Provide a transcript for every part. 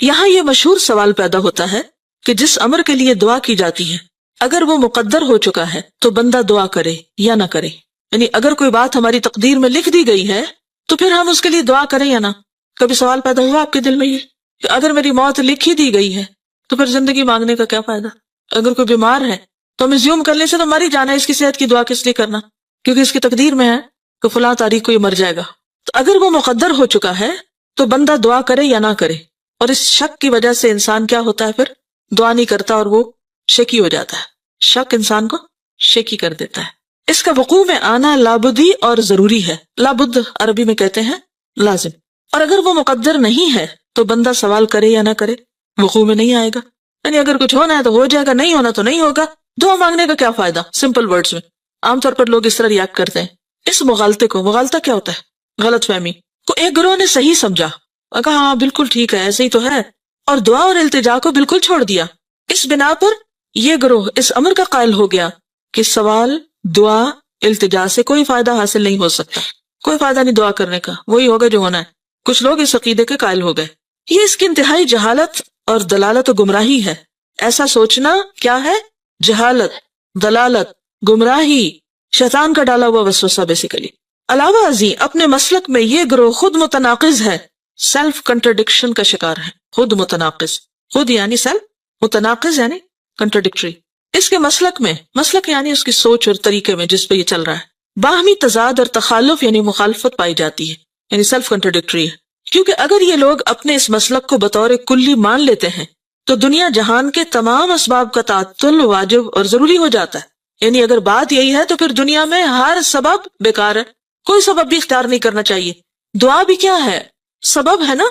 یہاں یہ مشہور سوال پیدا ہوتا ہے کہ جس امر کے لیے دعا کی جاتی ہے اگر وہ مقدر ہو چکا ہے تو بندہ دعا کرے یا نہ کرے. یعنی اگر کوئی بات ہماری تقدیر میں لکھ دی گئی ہے تو پھر ہم اس کے لیے دعا کریں یا نہ. کبھی سوال پیدا ہوا آپ کے دل میں یہ کہ اگر میری موت لکھ ہی دی گئی ہے تو پھر زندگی مانگنے کا کیا فائدہ؟ اگر کوئی بیمار ہے تو ہم زیوم کرنے سے تو مر ہی جانا ہے، اس کی صحت کی دعا کس لیے کرنا؟ کیونکہ اس کی تقدیر میں ہے کہ فلاں تاریخ کو یہ مر جائے گا. تو اگر وہ مقدر ہو چکا ہے تو بندہ دعا کرے یا نہ کرے. اور اس شک کی وجہ سے انسان کیا ہوتا ہے، پھر دعا نہیں کرتا اور وہ شکی ہو جاتا ہے. شک انسان کو شکی کر دیتا ہے. اس کا وقوع میں آنا لابدی اور ضروری ہے. لابد عربی میں کہتے ہیں لازم. اور اگر وہ مقدر نہیں ہے تو بندہ سوال کرے یا نہ کرے وقوع میں نہیں آئے گا. یعنی اگر کچھ ہونا ہے تو ہو جائے گا، نہیں ہونا تو نہیں ہوگا. دعا مانگنے کا کیا فائدہ؟ سمپل ورڈز میں عام طور پر لوگ اس طرح ریاکٹ کرتے ہیں. اس مغالطے کو، مغالطہ کیا ہوتا ہے؟ غلط فہمی کو ایک گروہ نے صحیح سمجھا، کہا ہاں بالکل ٹھیک ہے ایسے ہی تو ہے، اور دعا اور التجا کو بالکل چھوڑ دیا. اس بنا پر یہ گروہ اس امر کا قائل ہو گیا کہ سوال، دعا، التجا سے کوئی فائدہ حاصل نہیں ہو سکتا، کوئی فائدہ نہیں دعا کرنے کا، وہی ہوگا جو ہونا ہے. کچھ لوگ اس عقیدے کے قائل ہو گئے. یہ اس کی انتہائی جہالت اور دلالت و گمراہی ہے. ایسا سوچنا کیا ہے؟ جہالت، دلالت، گمراہی، شیطان کا ڈالا ہوا وسوسہ بیسیکلی. علاوہ ازیں اپنے مسلک میں یہ گروہ خود متناقض ہے، سیلف کنٹرڈکشن کا شکار ہے. خود متناقض، خود یعنی سیلف، متناقض یعنی کنٹرڈکٹری. اس کے مسلک میں، مسلک یعنی اس کی سوچ اور طریقے میں جس پہ یہ چل رہا ہے، باہمی تضاد اور تخالف یعنی مخالفت پائی جاتی ہے، یعنی سیلف کنٹرڈکٹری ہے. کیونکہ اگر یہ لوگ اپنے اس مسلک کو بطور کلی مان لیتے ہیں تو دنیا جہان کے تمام اسباب کا تعطل واجب اور ضروری ہو جاتا ہے. یعنی اگر بات یہی ہے تو پھر دنیا میں ہر سبب بیکار ہے، کوئی سبب بھی اختیار نہیں کرنا چاہیے. دعا بھی کیا ہے؟ سبب ہے نا،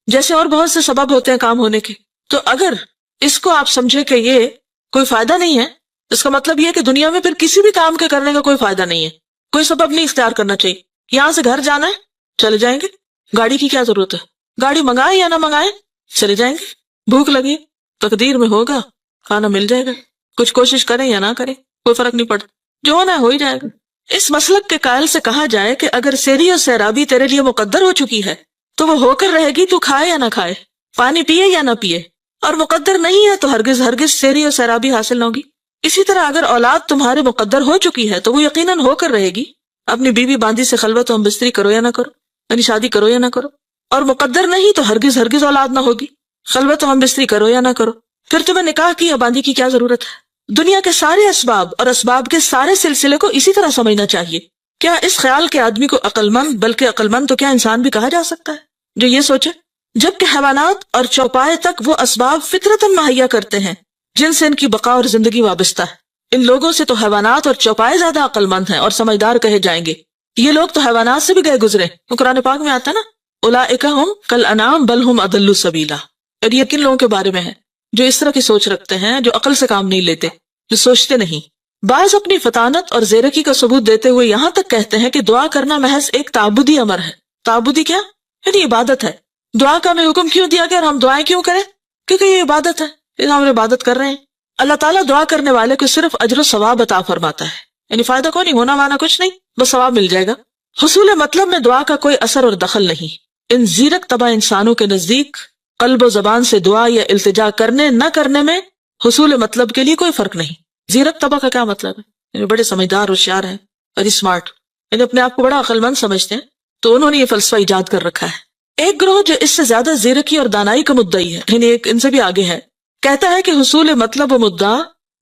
جیسے اور بہت سے سبب ہوتے ہیں کام ہونے کے. تو اگر اس کو آپ سمجھے کہ یہ کوئی فائدہ نہیں ہے، اس کا مطلب یہ ہے کہ دنیا میں پھر کسی بھی کام کے کرنے کا کوئی فائدہ نہیں ہے، کوئی سبب نہیں اختیار کرنا چاہیے. یہاں سے گھر جانا ہے، چلے جائیں گے. گاڑی کی کیا ضرورت ہے؟ گاڑی منگائیں یا نہ منگائیں، چلے جائیں گے. بھوک لگی، تقدیر میں ہوگا، کھانا مل جائے گا. کچھ کوشش کریں یا نہ کریں کوئی فرق نہیں پڑتا، جو ہونا ہے ہو ہی جائے گا. اس مسلک کے قائل سے کہا جائے کہ اگر سیری اور سیرابی تیرے لیے مقدر ہو چکی ہے تو وہ ہو کر رہے گی، تو کھائے یا نہ کھائے، پانی پیے یا نہ پیے. اور مقدر نہیں ہے تو ہرگز ہرگز سیری اور سیرابی حاصل نہ ہوگی. اسی طرح اگر اولاد تمہارے مقدر ہو چکی ہے تو وہ یقیناً ہو کر رہے گی. اپنی بیوی باندھی سے خلوت و ہم بستری کرو یا نہ کرو، یعنی شادی کرو یا نہ کرو. اور مقدر نہیں تو ہرگز ہرگز اولاد نہ ہوگی، خلوت و ہم بستری کرو یا نہ کرو. پھر تمہیں نکاح کی یا باندھی کی کیا ضرورت ہے؟ دنیا کے سارے اسباب اور اسباب کے سارے سلسلے کو اسی طرح سمجھنا چاہیے. کیا اس خیال کے آدمی کو عقل مند، بلکہ عقل مند تو کیا انسان بھی کہا جا سکتا ہے جو یہ سوچے؟ جبکہ حیوانات اور چوپائے تک وہ اسباب فطرتاً مہیا کرتے ہیں جن سے ان کی بقا اور زندگی وابستہ ہے. ان لوگوں سے تو حیوانات اور چوپائے زیادہ عقل مند ہیں اور سمجھدار کہے جائیں گے. یہ لوگ تو حیوانات سے بھی گئے گزرے. قرآن پاک میں آتا ہے نا، اولئک ھم کالانعام بل ھم اضل سبیلا. اور یہ کن لوگوں کے بارے میں ہے؟ جو اس طرح کی سوچ رکھتے ہیں، جو عقل سے کام نہیں لیتے، جو سوچتے نہیں. بعض اپنی فطانت اور زیرکی کا ثبوت دیتے ہوئے یہاں تک کہتے ہیں کہ دعا کرنا محض ایک تعبدی امر ہے. تعبدی کیا؟ یعنی عبادت ہے. دعا کا ہمیں حکم کیوں دیا گیا اور ہم دعائیں کیوں کریں؟ کیونکہ یہ عبادت ہے، ہم عبادت کر رہے ہیں. اللہ تعالیٰ دعا کرنے والے کو صرف اجر و ثواب عطا فرماتا ہے، یعنی فائدہ کو نہیں، ہونا مانا کچھ نہیں، بس ثواب مل جائے گا. حصول مطلب میں دعا کا کوئی اثر اور دخل نہیں. ان زیرک طبع انسانوں کے نزدیک قلب و زبان سے دعا یا التجا کرنے نہ کرنے میں حصول مطلب کے لیے کوئی فرق نہیں. زیرک طبع کا کیا مطلب ہے؟ یعنی بڑے سمجھدار، ہوشیار ہیں، اور اسمارٹ، یعنی اپنے آپ کو بڑا عقل مند سمجھتے ہیں، تو انہوں نے یہ فلسفہ ایجاد کر رکھا ہے. ایک گروہ جو اس سے زیادہ زیرکی اور دانائی کا مدعی ہے، یعنی ایک ان سے بھی آگے ہے، کہتا ہے کہ حصول مطلب و مدعا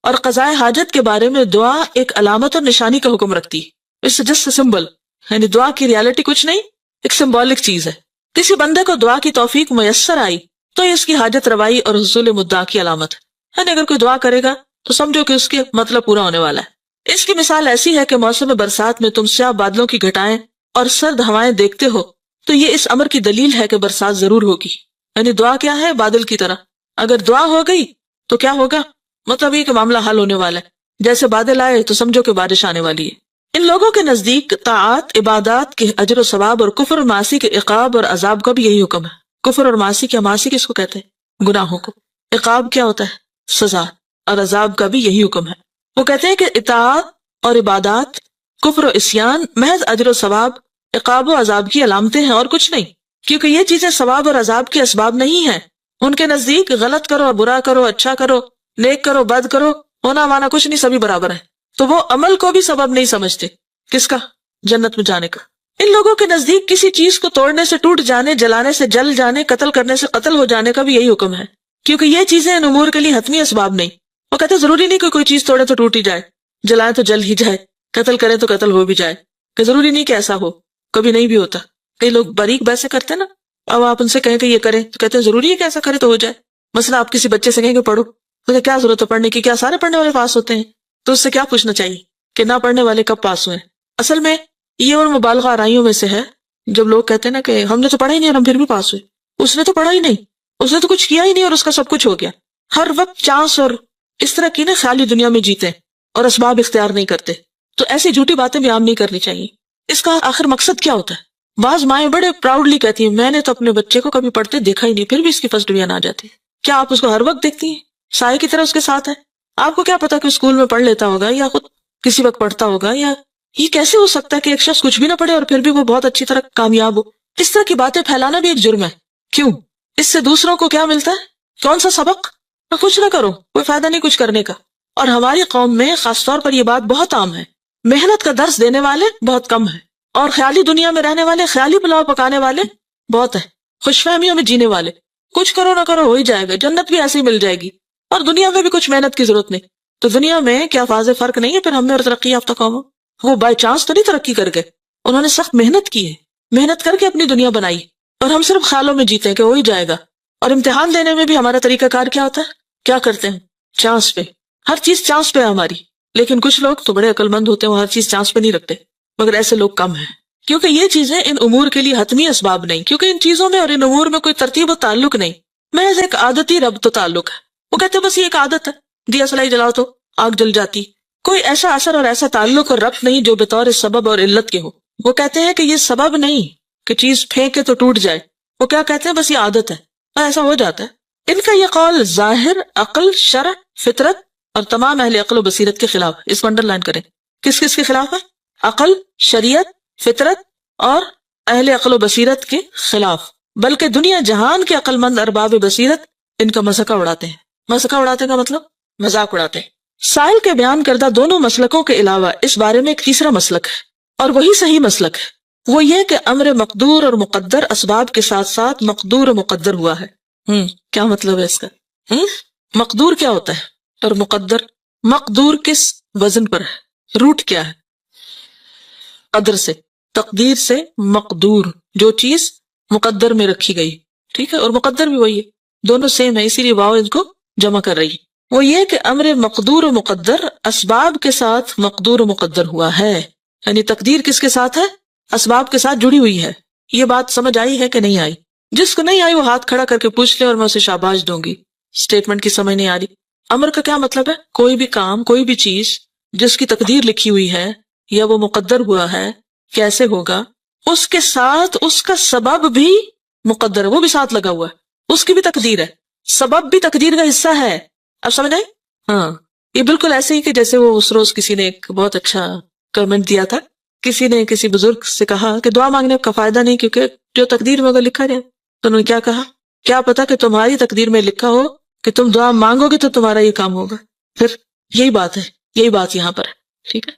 اور قضاء حاجت کے بارے میں دعا ایک علامت اور نشانی کا حکم رکھتی ہے. اس سے جسٹ سمبل، یعنی دعا کی ریالٹی کچھ نہیں، ایک سمبولک چیز ہے. کسی بندے کو دعا کی توفیق میسر آئی تو یہ اس کی حاجت روائی اور حصول مدعا کی علامت ہے. یعنی اگر کوئی دعا کرے گا تو سمجھو کہ اس کے مطلب پورا ہونے والا ہے. اس کی مثال ایسی ہے کہ موسم برسات میں تم سیاہ بادلوں کی گھٹائیں اور سرد ہوائیں دیکھتے ہو تو یہ اس امر کی دلیل ہے کہ برسات ضرور ہوگی. یعنی دعا کیا ہے؟ بادل کی طرح. اگر دعا ہو گئی تو کیا ہوگا؟ مطلب یہ کہ معاملہ حل ہونے والا ہے. جیسے بادل آئے تو سمجھو کہ بارش آنے والی ہے. ان لوگوں کے نزدیک طاعات، عبادات کے اجر و ثواب اور کفر اور معاصی کے عقاب اور عذاب کا بھی یہی حکم ہے. کفر اور معاصی کیا؟ معاصی کس کو کہتے ہیں؟ گناہوں کو. عقاب کیا ہوتا ہے؟ سزا. اور عذاب کا بھی یہی حکم ہے. وہ کہتے ہیں کہ اطاعت اور عبادات، کفر و عصیان محض اجر و ثواب، عقاب و عذاب کی علامتیں ہیں اور کچھ نہیں. کیونکہ یہ چیزیں ثواب اور عذاب کے اسباب نہیں ہیں ان کے نزدیک غلط کرو، برا کرو، اچھا کرو، نیک کرو، بد کرو، ہونا مانا کچھ نہیں، سبھی برابر ہیں. تو وہ عمل کو بھی سبب نہیں سمجھتے. کس کا؟ جنت میں جانے کا. ان لوگوں کے نزدیک کسی چیز کو توڑنے سے ٹوٹ جانے، جلانے سے جل جانے، قتل کرنے سے قتل ہو جانے کا بھی یہی حکم ہے، کیونکہ یہ چیزیں ان امور کے لیے حتمی اسباب نہیں. وہ کہتے ضروری نہیں کہ کوئی چیز توڑے تو ٹوٹ ہی جائے، جلائے تو جل ہی جائے، قتل کرے تو قتل ہو بھی جائے، کہ ضروری نہیں کہ ایسا ہو. کبھی نہیں بھی ہوتا. کئی لوگ باریک بحثیں کرتے ہیں نا، اب آپ ان سے کہیں کہ یہ کریں تو کہتے ہیں ضروری ہے کہ ایسا کرے تو ہو جائے. مثلا آپ کسی بچے سے کہیں کہ پڑھو تو کیا ضرورت ہے پڑھنے کی، کیا سارے پڑھنے والے پاس ہوتے ہیں؟ تو اس سے کیا پوچھنا چاہیے کہ نہ پڑھنے والے کب پاس ہوئے. اصل میں یہ ان مبالغہ آرائیوں میں سے ہے جب لوگ کہتے ہیں نا کہ ہم نے تو پڑھا ہی نہیں اور ہم پھر بھی پاس ہوئے. اس نے تو پڑھا ہی نہیں، اس نے تو کچھ کیا ہی نہیں اور اس کا سب کچھ ہو گیا. ہر وقت چانس اور اس طرح کی نا خیالی دنیا میں جیتے ہیں اور اسباب اختیار نہیں کرتے. تو ایسی جھوٹی باتیں بھی عام نہیں کرنی چاہیے. اس کا آخر مقصد کیا ہوتا ہے؟ بعض مائیں بڑے پراؤڈلی کہتی ہیں میں نے تو اپنے بچے کو کبھی پڑھتے دیکھا ہی نہیں، پھر بھی اس کی فرسٹ ڈویژن آ جاتی ہے. کیا آپ اس کو ہر وقت دیکھتی ہیں؟ سائے کی طرح اس کے ساتھ ہے. آپ کو کیا پتا کہ اسکول میں پڑھ لیتا ہوگا یا خود کسی وقت پڑھتا ہوگا، یا یہ کیسے ہو سکتا ہے کہ ایک شخص کچھ بھی نہ پڑھے اور پھر بھی وہ بہت اچھی طرح کامیاب ہو؟ اس طرح کی باتیں پھیلانا بھی ایک جرم ہے. کیوں؟ اس سے دوسروں کو کیا ملتا ہے؟ کون سا سبق؟ کچھ نہ کرو، کوئی فائدہ نہیں کچھ کرنے کا. اور ہماری قوم میں خاص طور پر یہ بات بہت عام ہے. محنت کا درس دینے والے بہت کم ہیں، اور خیالی دنیا میں رہنے والے، خیالی پلاؤ پکانے والے بہت ہیں. خوش فہمیوں میں جینے والے، کچھ کرو نہ کرو ہو ہی جائے گا، جنت بھی ایسے ہی مل جائے گی، اور دنیا میں بھی کچھ محنت کی ضرورت نہیں. تو دنیا میں کیا واضح فرق نہیں ہے پھر ہم میں اور ترقی یافتہ قوموں؟ وہ بائی چانس تو نہیں ترقی کر گئے، انہوں نے سخت محنت کی ہے، محنت کر کے اپنی دنیا بنائی، اور ہم صرف خیالوں میں جیتے ہیں کہ ہو ہی جائے گا. اور امتحان دینے میں بھی ہمارا طریقہ کار کیا ہوتا ہے؟ کیا کرتے ہیں؟ چانس پہ. ہر چیز چانس پہ ہے ہماری. لیکن کچھ لوگ تو بڑے عقل مند ہوتے ہیں، وہ ہر چیز چانس پہ نہیں رکھتے، مگر ایسے لوگ کم ہیں. کیونکہ یہ چیزیں ان امور کے لیے حتمی اسباب نہیں، کیونکہ ان چیزوں میں اور ان امور میں کوئی ترتیب و تعلق نہیں، محض ایک عادتی ربط و تعلق ہے. وہ کہتے ہیں بس یہ ایک عادت ہے، دیا سلائی جلاؤ تو آگ جل جاتی. کوئی ایسا اثر اور ایسا تعلق اور ربط نہیں جو بطور سبب اور علت کے ہو. وہ کہتے ہیں کہ یہ سبب نہیں کہ چیز پھینکے تو ٹوٹ جائے. وہ کیا کہتے ہیں؟ بس یہ عادت ہے اور ایسا ہو جاتا ہے. ان کا یہ قول ظاہر، عقل، شرع، فطرت اور تمام اہل عقل و بصیرت کے خلاف. اس کو انڈر لائن کریں. کس کس کے خلاف ہے؟ عقل، شریعت، فطرت اور اہل عقل و بصیرت کے خلاف. بلکہ دنیا جہان کے عقل مند ارباب بصیرت ان کا مذاق اڑاتے ہیں. مذاق اڑاتے کا مطلب مذاق اڑاتے ہیں. سائل کے بیان کردہ دونوں مسلکوں کے علاوہ اس بارے میں ایک تیسرا مسلک ہے، اور وہی صحیح مسلک ہے. وہ یہ کہ امر مقدور اور مقدر اسباب کے ساتھ ساتھ مقدور و مقدر ہوا ہے. کیا مطلب ہے اس کا؟ مقدور کیا ہوتا ہے اور مقدر؟ مقدور کس وزن پر ہے؟ روٹ کیا ہے؟ قدر سے، تقدیر سے مقدور، جو چیز مقدر میں رکھی گئی. ٹھیک ہے، اور مقدر بھی وہی ہے، دونوں سیم ہے، اسی لیے واو ان کو جمع کر رہی ہے. وہ یہ کہ امر مقدور و مقدر اسباب کے ساتھ مقدور و مقدر ہوا ہے. یعنی تقدیر کس کے ساتھ ہے؟ اسباب کے ساتھ جڑی ہوئی ہے. یہ بات سمجھ آئی ہے کہ نہیں آئی؟ جس کو نہیں آئی وہ ہاتھ کھڑا کر کے پوچھ لے اور میں اسے شاباش دوں گی. اسٹیٹمنٹ کی سمجھ نہیں آ رہی. امر کا کیا مطلب ہے؟ کوئی بھی کام، کوئی بھی چیز جس کی تقدیر لکھی ہوئی ہے یا وہ مقدر ہوا ہے کیسے ہوگا، اس کے ساتھ اس کا سبب بھی مقدر ہے، وہ بھی ساتھ لگا ہوا ہے، اس کی بھی تقدیر ہے، سبب بھی تقدیر کا حصہ ہے. اب سمجھ آئے؟ ہاں، یہ بالکل ایسے ہی کہ جیسے وہ اس روز کسی نے ایک بہت اچھا کمنٹ دیا تھا. کسی نے کسی بزرگ سے کہا کہ دعا مانگنے کا فائدہ نہیں، کیونکہ جو تقدیر میں اگر لکھا جائے. تو انہوں نے کیا کہا؟ کیا پتا کہ تمہاری تقدیر میں لکھا ہو کہ تم دعا مانگو گے تو تمہارا یہ کام ہوگا. پھر یہی بات ہے، یہی بات یہاں پر ہے. ٹھیک ہے،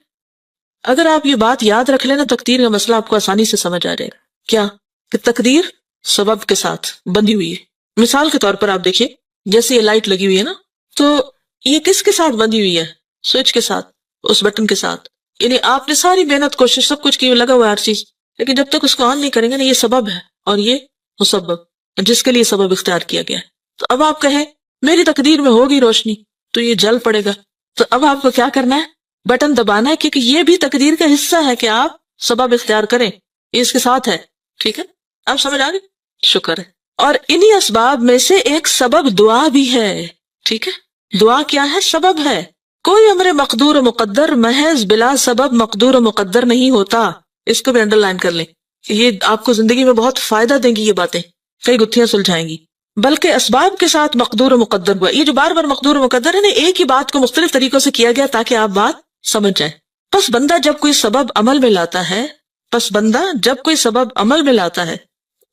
اگر آپ یہ بات یاد رکھ لینا تقدیر کا مسئلہ آپ کو آسانی سے سمجھ آ جائے گا. کیا کہ تقدیر سبب کے ساتھ بندھی ہوئی ہے. مثال کے طور پر آپ دیکھیے، جیسے یہ لائٹ لگی ہوئی ہے نا، تو یہ کس کے ساتھ بندھی ہوئی ہے؟ سوئچ کے ساتھ، اس بٹن کے ساتھ. یعنی آپ نے ساری محنت، کوشش، سب کچھ کی، لگا ہوا ہے ہر چیز، لیکن جب تک اس کو آن نہیں کریں گے نا، یہ سبب ہے اور یہ مسبب جس کے لیے سبب اختیار کیا گیا ہے. تو اب آپ کہیں میری تقدیر میں ہوگی روشنی تو یہ جل پڑے گا. تو اب آپ کو کیا کرنا ہے؟ بٹن دبانا ہے، کیونکہ یہ بھی تقدیر کا حصہ ہے کہ آپ سبب اختیار کریں، یہ اس کے ساتھ ہے. ٹھیک ہے، آپ سمجھ آ گئے؟ شکر ہے. اور انہی اسباب میں سے ایک سبب دعا بھی ہے. ٹھیک ہے، دعا کیا ہے؟ سبب ہے. کوئی امر مقدور و مقدر محض بلا سبب مقدور و مقدر نہیں ہوتا. اس کو بھی انڈر لائن کر لیں، یہ آپ کو زندگی میں بہت فائدہ دیں گی، یہ باتیں کئی گتھیاں سلجھائیں گی. بلکہ اسباب کے ساتھ مقدور و مقدر ہوا. یہ جو بار بار مقدور و مقدر ہے نا، ایک ہی بات کو مختلف طریقوں سے کیا گیا تاکہ آپ بات سمجھ جائیں. پس بندہ جب کوئی سبب عمل میں لاتا ہے،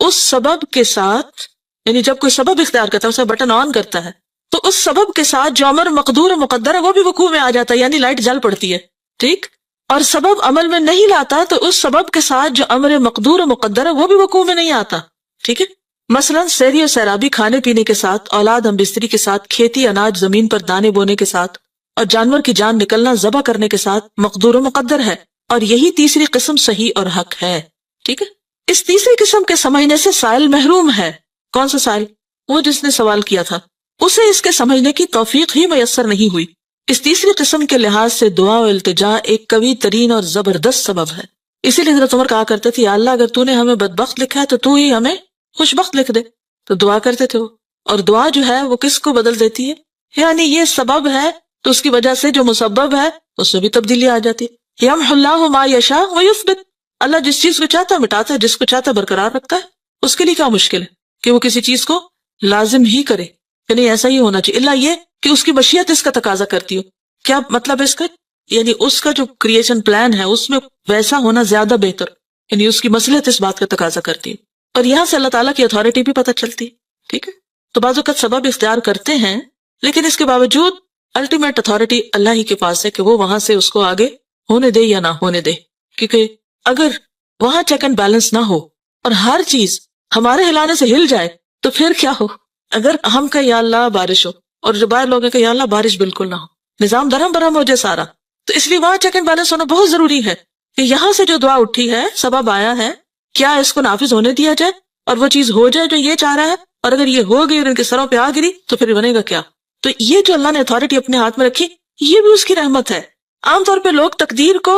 اس سبب کے ساتھ یعنی جب کوئی سبب اختیار کرتا ہے، اسے بٹن آن کرتا ہے، تو اس سبب کے ساتھ جو امر مقدور و مقدر ہے وہ بھی وقوع میں آ جاتا ہے، یعنی لائٹ جل پڑتی ہے، ٹھیک. اور سبب عمل میں نہیں لاتا تو اس سبب کے ساتھ جو امر مقدور و مقدر ہے وہ بھی وقوع میں نہیں آتا، ٹھیک ہے. مثلا سیری اور سیرابی، کھانے پینے کے ساتھ، اولاد ہم بستری کے ساتھ، کھیتی اناج زمین پر دانے بونے کے ساتھ، اور جانور کی جان نکلنا ذبح کرنے کے ساتھ مقدور و مقدر ہے. اور یہی تیسری قسم صحیح اور حق ہے، ٹھیک ہے. اس تیسری قسم کے سمجھنے سے سائل محروم ہے. کون سا سائل؟ وہ جس نے سوال کیا تھا، اسے اس کے سمجھنے کی توفیق ہی میسر نہیں ہوئی. اس تیسری قسم کے لحاظ سے دعا و التجا ایک قوی ترین اور زبردست سبب ہے. اسی لیے حضرت عمر کہا کرتے تھے، یا اللہ اگر تو نے ہمیں بدبخت لکھا ہے تو تو ہی ہمیں خوش بخت لکھ دے. تو دعا کرتے تھے وہ. اور دعا جو ہے وہ کس کو بدل دیتی ہے؟ یعنی یہ سبب ہے تو اس کی وجہ سے جو مسبب ہے اس میں بھی تبدیلی آ جاتی ہے. یمحو اللہ ما یشاء ویثبت، اللہ جس چیز کو چاہتا ہے مٹاتا ہے، جس کو چاہتا ہے برقرار رکھتا ہے. اس کے لیے کیا مشکل ہے کہ وہ کسی چیز کو لازم ہی کرے؟ یعنی ایسا ہی ہونا چاہیے، اللہ یہ کہ اس کی مشیت اس کا تقاضا کرتی ہو. کیا مطلب ہے اس کا؟ یعنی اس کا جو کریشن پلان ہے اس میں ویسا ہونا زیادہ بہتر، یعنی اس کی مصلحت اس بات کا تقاضا کرتی ہے. اور یہاں سے اللہ تعالیٰ کی اتھارٹی بھی پتہ چلتی ہے، ٹھیک ہے. تو بعض اوقات سبب اختیار کرتے ہیں لیکن اس کے باوجود الٹیمیٹ اتھارٹی اللہ ہی کے پاس ہے کہ وہ وہاں سے اس کو آگے ہونے دے یا نہ ہونے دے. کیونکہ اگر وہاں چیک اینڈ بیلنس نہ ہو اور ہر چیز ہمارے ہلانے سے ہل جائے تو پھر کیا ہو؟ اگر ہم کہ یا اللہ بارش ہو اور جو باہر لوگ ہیں کہ یا اللہ بارش بالکل نہ ہو، نظام درہم برہم ہو جائے سارا. تو اس لیے وہاں چیک اینڈ بیلنس ہونا بہت ضروری ہے کہ یہاں سے جو دعا اٹھی ہے، سبب آیا ہے، کیا اس کو نافذ ہونے دیا جائے اور وہ چیز ہو جائے جو یہ چاہ رہا ہے. اور اگر یہ ہو گئی اور ان کے سروں پہ آ گری تو پھر بنے گا کیا؟ تو یہ جو اللہ نے اتھارٹی اپنے ہاتھ میں رکھی یہ بھی اس کی رحمت ہے. عام طور پہ لوگ تقدیر کو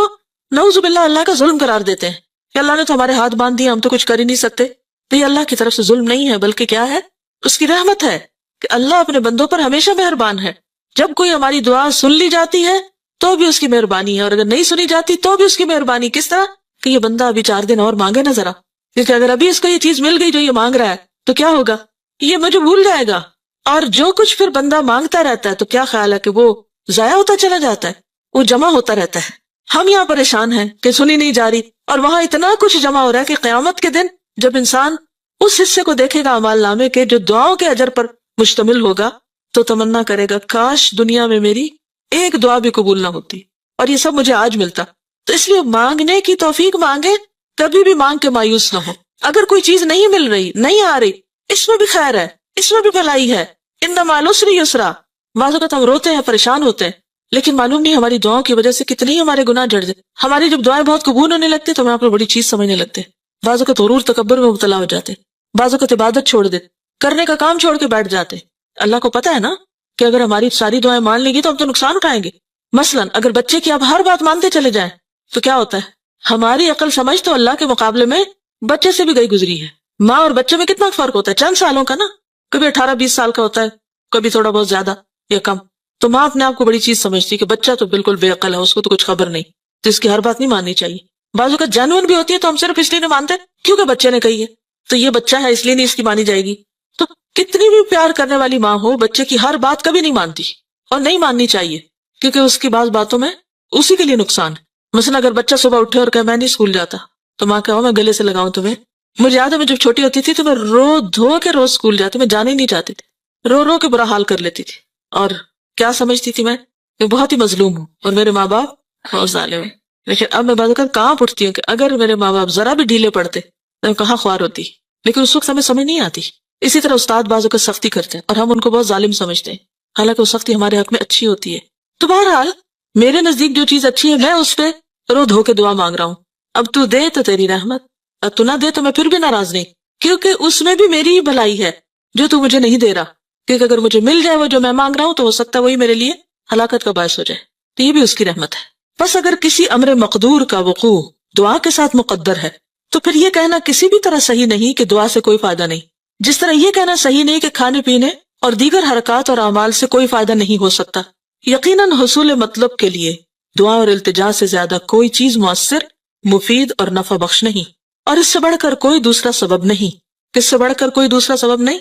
نعوذ باللہ اللہ کا ظلم قرار دیتے ہیں کہ اللہ نے تو ہمارے ہاتھ باندھ دیا، ہم تو کچھ کر ہی نہیں سکتے. تو یہ اللہ کی طرف سے ظلم نہیں ہے بلکہ کیا ہے؟ اس کی رحمت ہے کہ اللہ اپنے بندوں پر ہمیشہ مہربان ہے. جب کوئی ہماری دعا سن لی جاتی ہے تو بھی اس کی مہربانی ہے، اور اگر نہیں سنی جاتی تو بھی اس کی مہربانی. کس طرح کہ یہ بندہ ابھی 4 دن اور مانگے نا ذرا، کیونکہ اگر ابھی اس کو یہ چیز مل گئی جو یہ مانگ رہا ہے تو کیا ہوگا؟ یہ مجھے بھول جائے گا. اور جو کچھ پھر بندہ مانگتا رہتا ہے تو کیا خیال ہے کہ وہ ضائع ہوتا چلا جاتا ہے، وہ جمع ہوتا رہتا ہے. ہم یہاں پریشان ہیں کہ سنی نہیں جا رہی، اور وہاں اتنا کچھ جمع ہو رہا ہے کہ قیامت کے دن جب انسان اس حصے کو دیکھے گا اعمال نامے کے جو دعاؤں کے اجر پر مشتمل ہوگا تو تمنا کرے گا کاش دنیا میں میری ایک دعا بھی قبول نہ ہوتی اور یہ سب مجھے آج ملتا. تو اس لیے مانگنے کی توفیق مانگے، کبھی بھی مانگ کے مایوس نہ ہو. اگر کوئی چیز نہیں مل رہی، نہیں آ رہی، اس میں بھی خیر ہے، اس میں بھی بھلائی ہے. ان مع العسر یسرا. بعض اوقات ہم روتے ہیں، پریشان ہوتے ہیں، لیکن معلوم نہیں ہماری دعاؤں کی وجہ سے کتنی ہمارے گناہ جڑ جائے. ہماری جب دعائیں بہت قبول ہونے لگتی تو ہم آپ کو بڑی چیز سمجھنے لگتے ہیں. بعض اوقات غرور تکبر میں مبتلا ہو جاتے، بعض اوقات عبادت چھوڑ دیتے، کرنے کا کام چھوڑ کے بیٹھ جاتے. اللہ کو پتا ہے نا کہ اگر ہماری ساری دعائیں مان لیں گی تو ہم تو نقصان اٹھائیں گے. مثلا اگر بچے کی آپ ہر بات مانتے چلے جائیں تو کیا ہوتا ہے؟ ہماری عقل سمجھ تو اللہ کے مقابلے میں بچے سے بھی گئی گزری ہے. ماں اور بچے میں کتنا فرق ہوتا ہے، چند سالوں کا نا، کبھی 18-20 سال کا ہوتا ہے، کبھی تھوڑا بہت زیادہ یا کم. تو ماں اپنے آپ کو بڑی چیز سمجھتی کہ بچہ تو بالکل بے عقل ہے، اس کو تو کچھ خبر نہیں، تو اس کی ہر بات نہیں ماننی چاہیے. بعض اوقات جینوئن بھی ہوتی ہے تو ہم صرف اس لیے نہیں مانتے کیونکہ بچے نے کہی ہے، تو یہ بچہ ہے اس لیے نہیں اس کی مانی جائے گی. تو کتنی بھی پیار کرنے والی ماں ہو، بچے کی ہر بات کبھی نہیں مانتی اور نہیں ماننی چاہیے کیونکہ اس کی بعض باتوں میں اسی کے لیے نقصان ہے. مثلا اگر بچہ صبح اٹھے اور کہ میں نہیں اسکول جاتا تو ماں کہو میں گلے سے لگاؤں تمہیں. مجھے یاد ہے میں جب چھوٹی ہوتی تھی تو میں رو دھو کے روز اسکول جاتی، میں جانے ہی نہیں چاہتی تھی، رو رو کے برا حال کر لیتی تھی. اور کیا سمجھتی تھی میں کہ بہت ہی مظلوم ہوں اور میرے ماں باپ بہت ظالم ہیں. لیکن اب میں بعض اوقات کانپ اٹھتی ہوں کہ اگر میرے ماں باپ ذرا بھی ڈھیلے پڑتے تو میں کہاں خوار ہوتی. لیکن اس وقت ہمیں سمجھ نہیں آتی. اسی طرح استاد بعض اوقات سختی کرتے ہیں اور ہم ان کو بہت ظالم سمجھتے ہیں، حالانکہ وہ سختی ہمارے حق میں اچھی ہوتی ہے. تو بہرحال میرے نزدیک جو چیز اچھی ہے میں اس پہ رو دھو کے دعا مانگ رہا ہوں. اب تو دے تو تیری رحمت، اب تو نہ دے تو میں پھر بھی ناراض نہیں، کیونکہ اس میں بھی میری ہی بھلائی ہے جو تو مجھے نہیں دے رہا. کیونکہ اگر مجھے مل جائے وہ جو میں مانگ رہا ہوں تو ہو سکتا ہے وہی میرے لیے ہلاکت کا باعث ہو جائے. تو یہ بھی اس کی رحمت ہے. بس اگر کسی امر مقدور کا وقوع دعا کے ساتھ مقدر ہے تو پھر یہ کہنا کسی بھی طرح صحیح نہیں کہ دعا سے کوئی فائدہ نہیں، جس طرح یہ کہنا صحیح نہیں کہ کھانے پینے اور دیگر حرکات اور اعمال سے کوئی فائدہ نہیں ہو سکتا. یقیناً حصول مطلب کے لیے دعا اور التجا سے زیادہ کوئی چیز مؤثر، مفید اور نفع بخش نہیں، اور اس سے بڑھ کر کوئی دوسرا سبب نہیں. کس سے بڑھ کر کوئی دوسرا سبب نہیں؟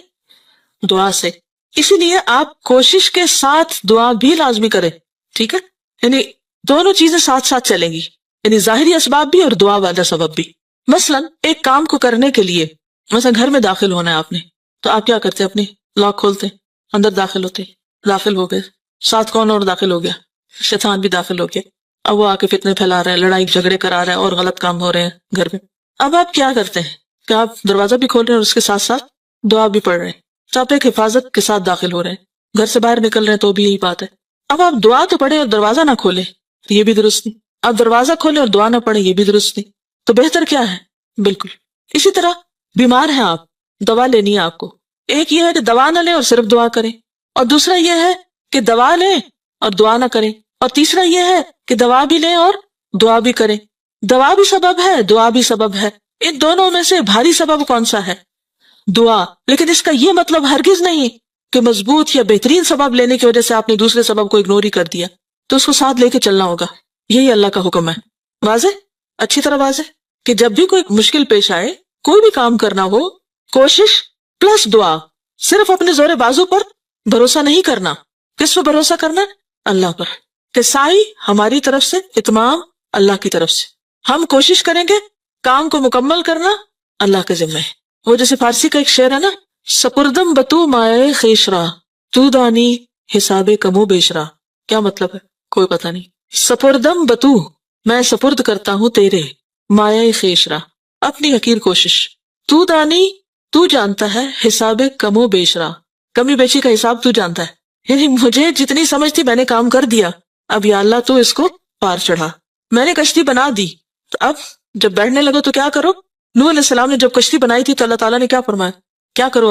دعا سے. اسی لیے آپ کوشش کے ساتھ دعا بھی لازمی کریں، ٹھیک ہے؟ یعنی دونوں چیزیں ساتھ ساتھ چلیں گی، یعنی ظاہری اسباب بھی اور دعا والا سبب بھی. مثلا ایک کام کو کرنے کے لیے، مثلا گھر میں داخل ہونا ہے آپ نے، تو آپ کیا کرتے؟ اپنی لاک کھولتے، اندر داخل ہوتے، داخل ہو گئے، ساتھ کون اور داخل ہو گیا؟ شیطان بھی داخل ہو گیا. اب وہ آ کے فتنے پھیلا رہا ہے، لڑائی جھگڑے کرا رہا ہے اور غلط کام ہو رہے ہیں گھر میں. اب آپ کیا کرتے ہیں کہ آپ دروازہ بھی کھول رہے ہیں اور اس کے ساتھ ساتھ دعا بھی پڑھ رہے ہیں. تو آپ ایک حفاظت کے ساتھ داخل ہو رہے ہیں، گھر سے باہر نکل رہے ہیں تو بھی یہی بات ہے. اب آپ دعا تو پڑھیں اور دروازہ نہ کھولیں تو یہ بھی درست نہیں. آپ دروازہ کھولیں اور دعا نہ پڑھیں، یہ بھی درست نہیں. تو بہتر کیا ہے؟ بالکل اسی طرح بیمار ہیں آپ، دوا لینی ہے آپ کو. ایک یہ ہے کہ دوا نہ لیں اور صرف دعا کریں، اور دوسرا یہ ہے کہ دوا لیں اور دعا نہ کریں، اور تیسرا یہ ہے کہ دوا بھی لیں اور دعا بھی کریں. دوا بھی سبب ہے، دعا بھی سبب ہے. ان دونوں میں سے بھاری سبب کون سا ہے؟ دعا. لیکن اس کا یہ مطلب ہرگز نہیں کہ مضبوط یا بہترین سبب لینے کی وجہ سے آپ نے دوسرے سبب کو اگنور ہی کر دیا. تو اس کو ساتھ لے کے چلنا ہوگا. یہی اللہ کا حکم ہے. واضح؟ اچھی طرح واضح کہ جب بھی کوئی مشکل پیش آئے، کوئی بھی کام کرنا ہو، کوشش پلس دعا. صرف اپنے زور بازو پر بھروسہ نہیں کرنا. کس پر بھروسہ کرنا؟ اللہ پر. کہ سائی ہماری طرف سے، اتمام اللہ کی طرف سے. ہم کوشش کریں گے، کام کو مکمل کرنا اللہ کے ذمہ ہے. وہ جیسے فارسی کا ایک شعر ہے نا، سپردم بتو مائے خیشرا تو دانی حساب کمو بیشرا. کیا مطلب ہے؟ کوئی پتہ نہیں. سپردم بتو، میں سپرد کرتا ہوں تیرے، مائے خیشرا، اپنی حقیر کوشش، تو دانی، تو جانتا ہے، حساب کمو بیشرا، کمی بیشی کا حساب تو جانتا ہے. یعنی مجھے جتنی سمجھ تھی میں نے کام کر دیا، اب یا اللہ تو اس کو پار چڑھا. میں نے کشتی بنا دی، تو اب جب بیٹھنے لگو تو کیا کرو؟ نوح علیہ السلام نے جب کشتی بنائی تھی تو اللہ تعالیٰ نے کیا فرمایا؟ کیا کرو